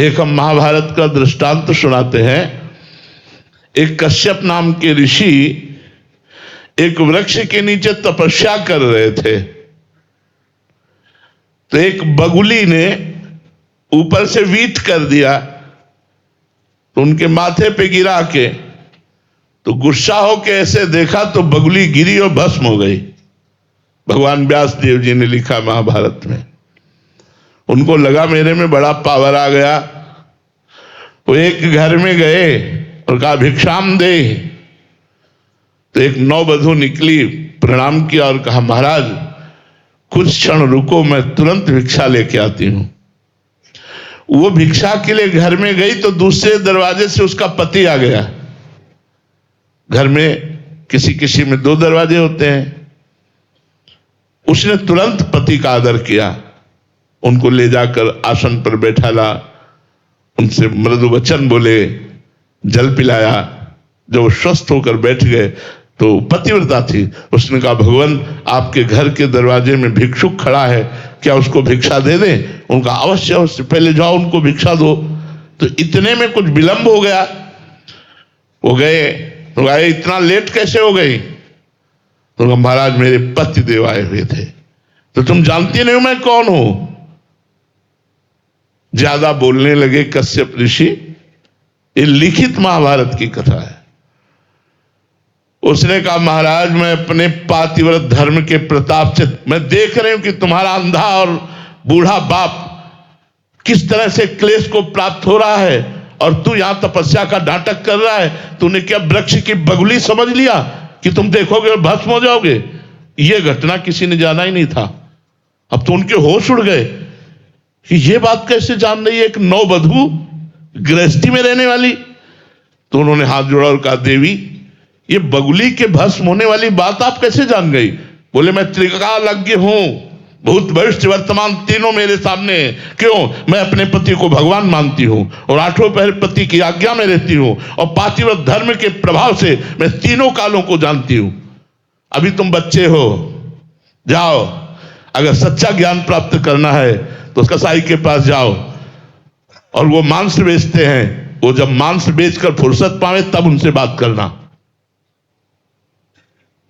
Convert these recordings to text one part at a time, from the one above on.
एक हम महाभारत का दृष्टांत सुनाते हैं। एक कश्यप नाम के ऋषि एक वृक्ष के नीचे तपस्या कर रहे थे, तो एक बगुली ने ऊपर से वीट कर दिया, तो उनके माथे पे गिरा के, तो गुस्सा होके ऐसे देखा तो बगुली गिरी और भस्म हो गई। भगवान व्यास देव जी ने लिखा महाभारत में। उनको लगा मेरे में बड़ा पावर आ गया। वो एक घर में गए और कहा भिक्षाम दे। तो एक नौवधू निकली, प्रणाम किया और कहा महाराज कुछ क्षण रुको, मैं तुरंत भिक्षा लेके आती हूं। वो भिक्षा के लिए घर में गई तो दूसरे दरवाजे से उसका पति आ गया। घर में किसी किसी में 2 दरवाजे होते हैं। उसने तुरंत पति का आदर किया, उनको ले जाकर आसन पर बैठाला, उनसे मृदु वचन बोले, जल पिलाया। जब वो स्वस्थ होकर बैठ गए तो पतिव्रता थी, उसने कहा भगवान आपके घर के दरवाजे में भिक्षुक खड़ा है, क्या उसको भिक्षा दे दें? उनका अवश्य अवश्य, पहले जाओ उनको भिक्षा दो। तो इतने में कुछ विलंब हो गया। वो गए तो आए, इतना लेट कैसे हो गई? तो महाराज मेरे पति देव आए हुए थे। तो तुम जानती नहीं मैं कौन हूं? ज्यादा बोलने लगे कश्यप ऋषि। ये लिखित महाभारत की कथा है। उसने कहा महाराज मैं अपने पातिव्रत धर्म के प्रताप से मैं देख रही हूं कि तुम्हारा अंधा और बूढ़ा बाप किस तरह से क्लेश को प्राप्त हो रहा है, और तू यहां तपस्या का नाटक कर रहा है। तूने क्या वृक्ष की बगुली समझ लिया कि तुम देखोगे और भस्म हो जाओगे? यह घटना किसी ने जाना ही नहीं था। अब तो उनके होश उड़ गए कि यह बात कैसे जान रही है एक नौवधू गृहस्थी में रहने वाली। तो उन्होंने हाथ जोड़ा और कहा देवी ये बगुली के भस्म होने वाली बात आप कैसे जान गई? बोले मैं त्रिकालज्ञ हूं, भूत भविष्य वर्तमान तीनों मेरे सामने। क्यों? मैं अपने पति को भगवान मानती हूं और 8 पहर पति की आज्ञा में रहती हूं, और पातिव्रत धर्म के प्रभाव से मैं तीनों कालों को जानती हूं। अभी तुम बच्चे हो, जाओ, अगर सच्चा ज्ञान प्राप्त करना है तो कसाई के पास जाओ, और वो मांस बेचते हैं, वो जब मांस बेचकर फुर्सत पावे तब उनसे बात करना।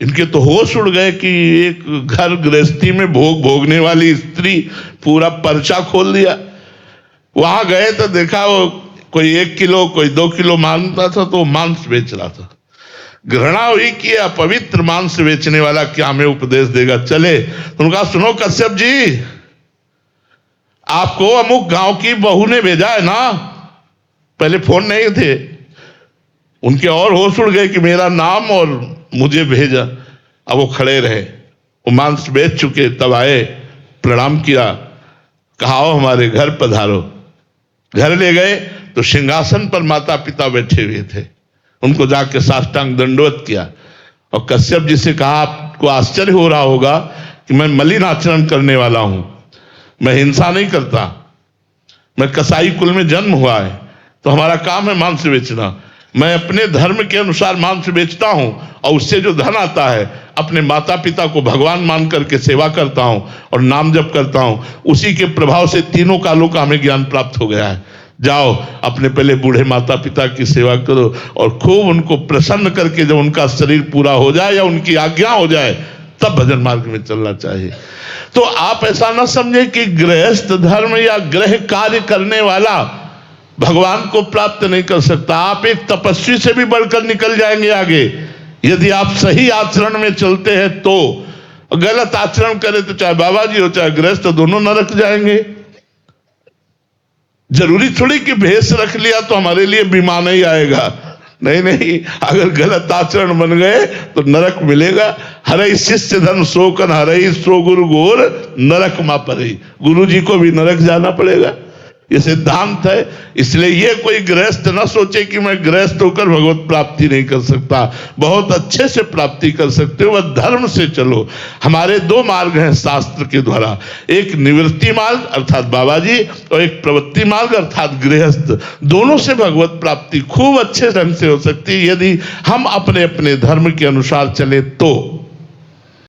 इनके तो होश उड़ गए कि एक घर गृहस्थी में भोग भोगने वाली स्त्री पूरा पर्चा खोल दिया। वहां गए तो देखा वो कोई 1 किलो कोई 2 किलो मांगता था, तो मांस बेच रहा था। घृणा हुई कि अपवित्र मांस बेचने वाला क्या हमें उपदेश देगा, चले। उनका सुनो कश्यप जी, आपको अमुक गांव की बहू ने भेजा है ना। पहले फोन नहीं थे, उनके और होश उड़ गए कि मेरा नाम और मुझे भेजा। अब वो खड़े रहे, वो मांस बेच चुके, तब आए, प्रणाम किया, कहा आओ हमारे घर पधारो। घर ले गए तो सिंहासन पर माता पिता बैठे हुए थे। उनको जाके साष्टांग दंडवत किया और कश्यप जी से कहा आपको आश्चर्य हो रहा होगा कि मैं मलिन आचरण करने वाला हूं, मैं हिंसा नहीं करता, मैं कसाई कुल में जन्म हुआ है, तो हमारा काम है मांस बेचना। मैं अपने धर्म के अनुसार मांस बेचता हूं और उससे जो धन आता है अपने माता पिता को भगवान मान करके सेवा करता हूं और नाम जप करता हूं। उसी के प्रभाव से तीनों कालों का हमें ज्ञान प्राप्त हो गया है। जाओ अपने पहले बूढ़े माता पिता की सेवा करो और खूब उनको प्रसन्न करके जब उनका शरीर पूरा हो जाए या उनकी आज्ञा हो जाए तब भजन मार्ग में चलना चाहिए। तो आप ऐसा ना समझे कि गृहस्थ धर्म या गृह कार्य करने वाला भगवान को प्राप्त नहीं कर सकता। आप एक तपस्वी से भी बढ़कर निकल जाएंगे आगे, यदि आप सही आचरण में चलते हैं तो। गलत आचरण करें तो चाहे बाबा जी हो चाहे गृहस्थ, दोनों नरक जाएंगे। जरूरी थोड़ी कि भेष रख लिया तो हमारे लिए बीमा नहीं आएगा। नहीं नहीं, अगर गलत आचरण बन गए तो नरक मिलेगा। हरई शिष्य धन शोकन हरई सो गुरु गोर नरक मा परई। गुरु जी को भी नरक जाना पड़ेगा, ये सिद्धांत है। इसलिए ये कोई गृहस्थ न सोचे कि मैं गृहस्थ होकर भगवत प्राप्ति नहीं कर सकता। बहुत अच्छे से प्राप्ति कर सकते हो, वह धर्म से चलो। हमारे 2 मार्ग हैं शास्त्र के द्वारा, एक निवृत्ति मार्ग अर्थात बाबा जी और एक प्रवृत्ति मार्ग अर्थात गृहस्थ। दोनों से भगवत प्राप्ति खूब अच्छे ढंग से हो सकती है यदि हम अपने अपने धर्म के अनुसार चले तो।